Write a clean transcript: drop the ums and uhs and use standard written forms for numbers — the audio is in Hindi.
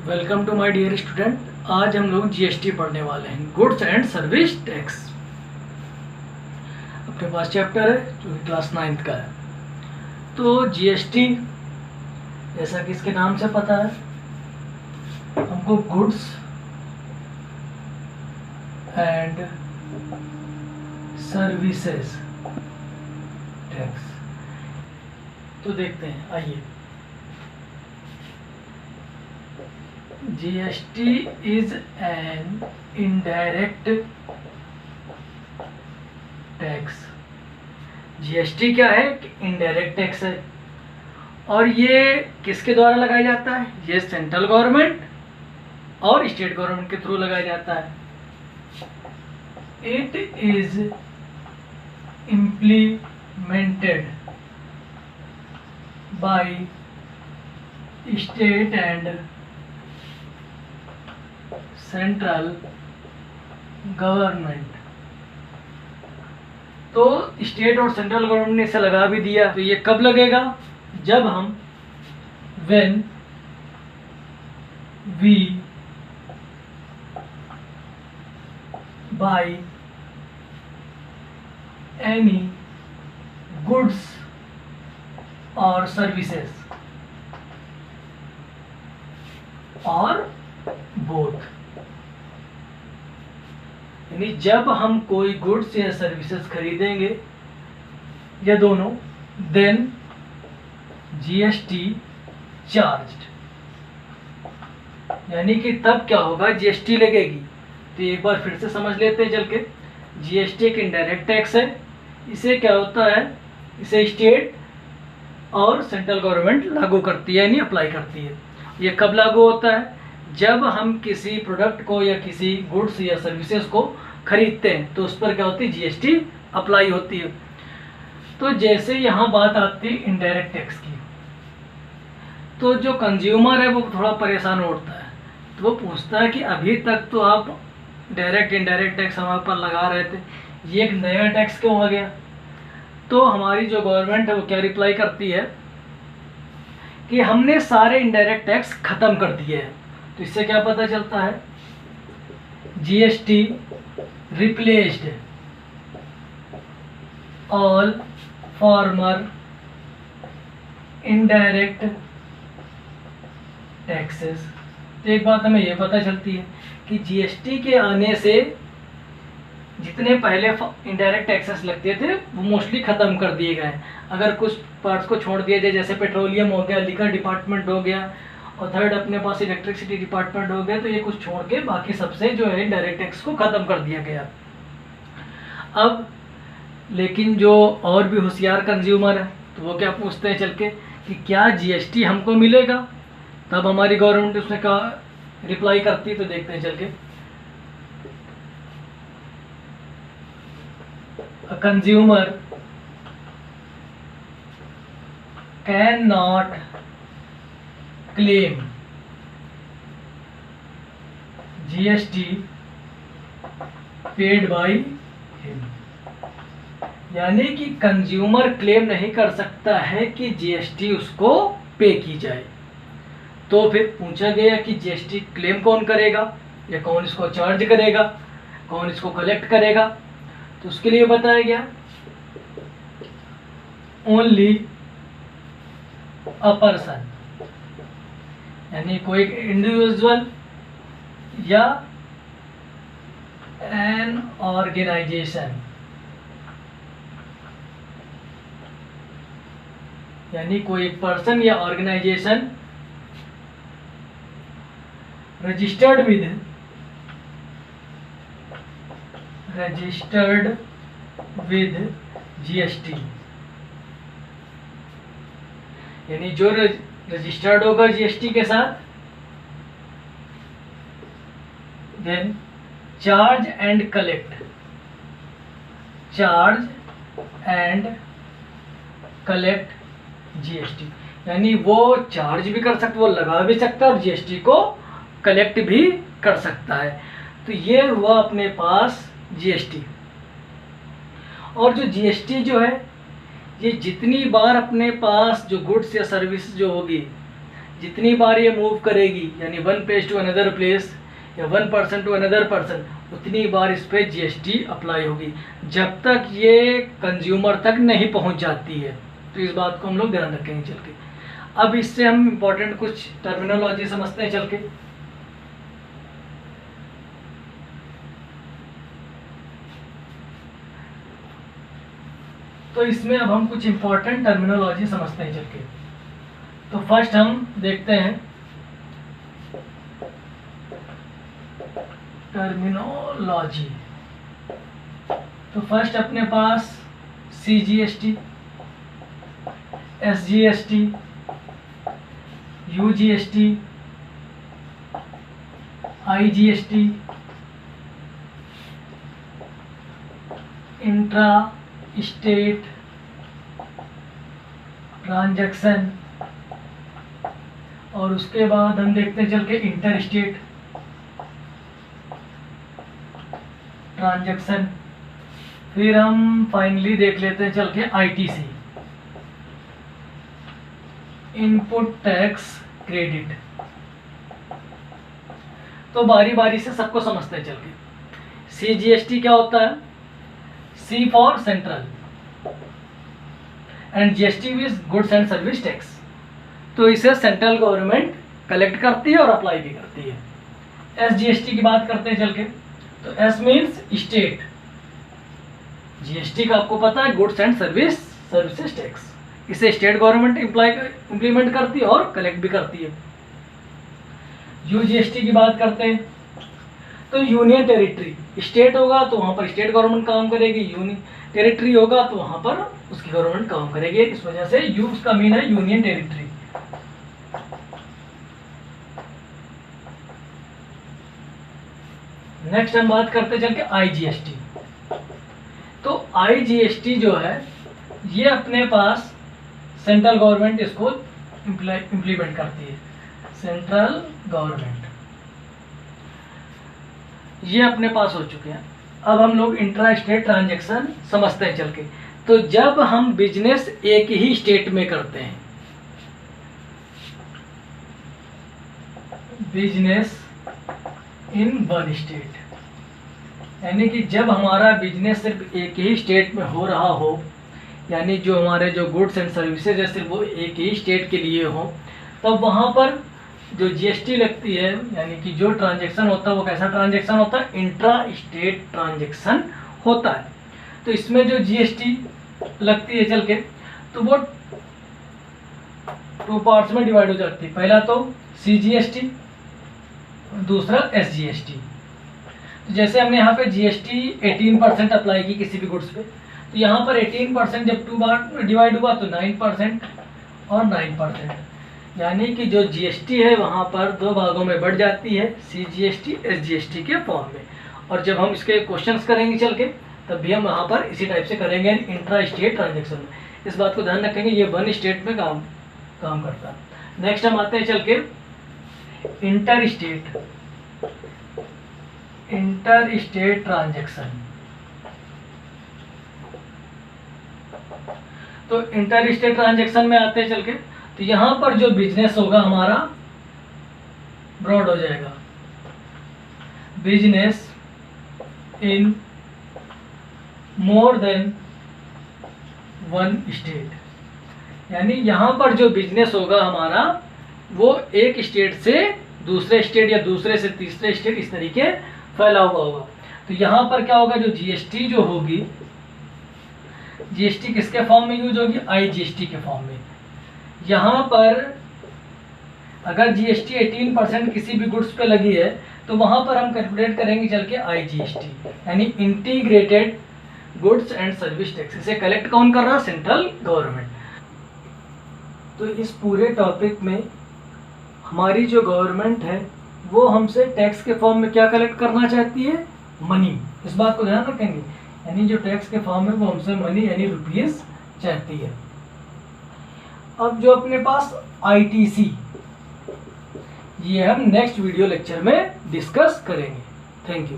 Welcome to my dear student. आज हम लोग जीएसटी पढ़ने वाले हैं, गुड्स एंड सर्विस टैक्स। अपने पास चैप्टर है जो कि क्लास 9th का है। तो जीएसटी जैसा कि इसके नाम से पता है, हमको गुड्स एंड सर्विसेज टैक्स। तो देखते हैं, आइए। GST is an indirect tax. GST क्या है कि इनडायरेक्ट टैक्स है, और ये किसके द्वारा लगाया जाता है? ये सेंट्रल गवर्नमेंट और स्टेट गवर्नमेंट के थ्रू लगाया जाता है। It is implemented by state and central government. तो स्टेट और सेंट्रल गवर्नमेंट ने इसे लगा भी दिया। तो ये कब लगेगा? जब हम when we buy any goods और सर्विसेज और बोथ, यानी जब हम कोई गुड्स या सर्विसेज खरीदेंगे या दोनों, देन जीएसटी चार्ज्ड, यानी कि तब क्या होगा? जीएसटी लगेगी। तो एक बार फिर से समझ लेते हैं चल के। जीएसटी एक इनडायरेक्ट टैक्स है। इसे क्या होता है? इसे स्टेट और सेंट्रल गवर्नमेंट लागू करती है, यानी अप्लाई करती है। ये कब लागू होता है? जब हम किसी प्रोडक्ट को या किसी गुड्स या सर्विसेज को खरीदते हैं तो उस पर क्या होती है? जीएसटी अप्लाई होती है। तो जैसे यहाँ बात आती है इनडायरेक्ट टैक्स की, तो जो कंज्यूमर है वो थोड़ा परेशान उठता है। तो वो पूछता है कि अभी तक तो आप डायरेक्ट इनडायरेक्ट टैक्स हमारे पर लगा रहे थे, ये एक नया टैक्स क्यों आ गया? तो हमारी जो गवर्नमेंट है वो क्या रिप्लाई करती है कि हमने सारे इनडायरेक्ट टैक्स खत्म कर दिए हैं। तो इससे क्या पता चलता है? GST replaced all farmer indirect taxes. तो एक बात हमें यह पता चलती है कि जीएसटी के आने से जितने पहले इनडायरेक्ट टैक्सेस लगते थे वो मोस्टली खत्म कर दिए गए। अगर कुछ पार्ट्स को छोड़ दिया जाए, जैसे पेट्रोलियम हो गया, लिकर डिपार्टमेंट हो गया, और थर्ड अपने पास इलेक्ट्रिसिटी डिपार्टमेंट हो गया, तो ये कुछ छोड़ के बाकी सबसे जो है डायरेक्ट टैक्स को खत्म कर दिया गया। अब लेकिन जो और भी होशियार कंज्यूमर है तो वो क्या पूछते हैं चल के कि क्या जीएसटी हमको मिलेगा? तब हमारी गवर्नमेंट उसने कहा रिप्लाई करती है। तो देखते हैं चल के। A consumer cannot claim GST paid by him, यानी कि कंज्यूमर क्लेम नहीं कर सकता है कि जीएसटी उसको पे की जाए। तो फिर पूछा गया कि जीएसटी क्लेम कौन करेगा, या कौन इसको चार्ज करेगा, कौन इसको कलेक्ट करेगा? तो उसके लिए बताया गया ओनली अ पर्सन, यानी कोई इंडिविजुअल या एन ऑर्गेनाइजेशन, यानी कोई पर्सन या ऑर्गेनाइजेशन रजिस्टर्ड विद जीएसटी, यानी जो रजिस्टर्ड होगा जीएसटी के साथ, then charge and collect GST, यानी वो चार्ज भी कर सकता, वो लगा भी सकता है और जीएसटी को कलेक्ट भी कर सकता है। तो ये हुआ अपने पास जीएसटी। और जो जीएसटी जो है, ये जितनी बार अपने पास जो गुड्स या सर्विस जो होगी जितनी बार ये मूव करेगी, यानी one place to another place या one person to another person, उतनी बार इस पर जीएसटी अप्लाई होगी, जब तक ये कंज्यूमर तक नहीं पहुंच जाती है। तो इस बात को हम लोग ध्यान रखेंगे चल के। अब इससे हम इम्पोर्टेंट कुछ टर्मिनोलॉजी समझते हैं चल के। तो इसमें अब हम कुछ इम्पोर्टेंट टर्मिनोलॉजी समझते हैं चल के। तो फर्स्ट हम देखते हैं टर्मिनोलॉजी। तो फर्स्ट अपने पास CGST, SGST, UGST, IGST, intra state transaction, और उसके बाद हम देखते हैं चल के इंटर स्टेट ट्रांजैक्शन। फिर हम फाइनली देख लेते हैं चल के ITC, इनपुट टैक्स क्रेडिट। तो बारी बारी से सबको समझते हैं चल के। CGST क्या होता है? C for central and GST is goods and service tax. तो इसे सेंट्रल गवर्नमेंट कलेक्ट करती है और अप्लाई भी करती है। SGST की बात करते हैं चल के। तो S मीन्स स्टेट, GST का आपको पता है गुड्स एंड सर्विसेज टैक्स। इसे स्टेट गवर्नमेंट इम्प्लीमेंट करती है और कलेक्ट भी करती है। UGST की बात करते हैं तो यूनियन टेरिटरी, स्टेट होगा तो वहाँ पर स्टेट गवर्नमेंट काम करेगी, यूनियन टेरिटरी होगा तो वहाँ पर उसकी गवर्नमेंट काम करेगी। इस वजह से यू उसका मीन है यूनियन टेरिटरी। नेक्स्ट हम बात करते चल के IGST। तो IGST जो है ये अपने पास सेंट्रल गवर्नमेंट इसको इम्प्लीमेंट करती है। सेंट्रल गवर्नमेंट ये अपने पास हो चुके हैं। अब हम लोग इंट्रा स्टेट ट्रांजैक्शन समझते हैं चल के। तो जब हम बिजनेस एक ही स्टेट में करते हैं, बिजनेस इन वन स्टेट, यानी कि जब हमारा बिजनेस सिर्फ एक ही स्टेट में हो रहा हो, यानी जो हमारे जो गुड्स एंड सर्विसेज है सिर्फ वो एक ही स्टेट के लिए हो, तब वहाँ पर जो GST लगती है, यानी कि जो ट्रांजैक्शन होता है वो कैसा ट्रांजैक्शन होता है? इंट्रा स्टेट ट्रांजैक्शन होता है। तो इसमें जो GST लगती है चल के, तो वो 2 पार्ट्स में डिवाइड हो जाती है। पहला तो CGST, दूसरा SGST। तो जैसे हमने यहाँ पे GST 18% अप्लाई की किसी भी गुड्स पे, तो यहाँ पर 18% जब 2 बार डिवाइड हुआ तो 9% और 9%, यानी कि जो GST है वहाँ पर 2 भागों में बढ़ जाती है, CGST SGST के फॉर्म में। और जब हम इसके क्वेश्चंस करेंगे चल के, तब भी हम वहाँ पर इसी टाइप से करेंगे इंट्रा स्टेट ट्रांजेक्शन में। इस बात को ध्यान रखेंगे, ये वन स्टेट में काम करता है। नेक्स्ट हम आते हैं चल के इंटर स्टेट ट्रांजेक्शन। तो इंटर स्टेट ट्रांजेक्शन में आते हैं चल के, तो यहाँ पर जो बिजनेस होगा हमारा ब्रॉड हो जाएगा, business in more than one state, यानी यहाँ पर जो बिजनेस होगा हमारा वो एक स्टेट से दूसरे स्टेट या दूसरे से तीसरे स्टेट इस तरीके फैला हुआ होगा। तो यहाँ पर क्या होगा, जो GST जो होगी, GST किसके फॉर्म में यूज होगी? IGST के फॉर्म में। यहाँ पर अगर GST 18% किसी भी गुड्स पे लगी है तो वहाँ पर हम कैलकुलेट करेंगे चल के IGST, यानी integrated goods and service tax. इसे कलेक्ट कौन कर रहा है? Central government. तो इस पूरे टॉपिक में हमारी जो गवर्नमेंट है वो हमसे टैक्स के फॉर्म में क्या कलेक्ट करना चाहती है? मनी। इस बात को ध्यान रखेंगे, यानी जो टैक्स के फॉर्म में वो हमसे मनी यानी रुपीस चाहती है। अब जो अपने पास ITC, ये हम नेक्स्ट वीडियो लेक्चर में डिस्कस करेंगे। Thank you.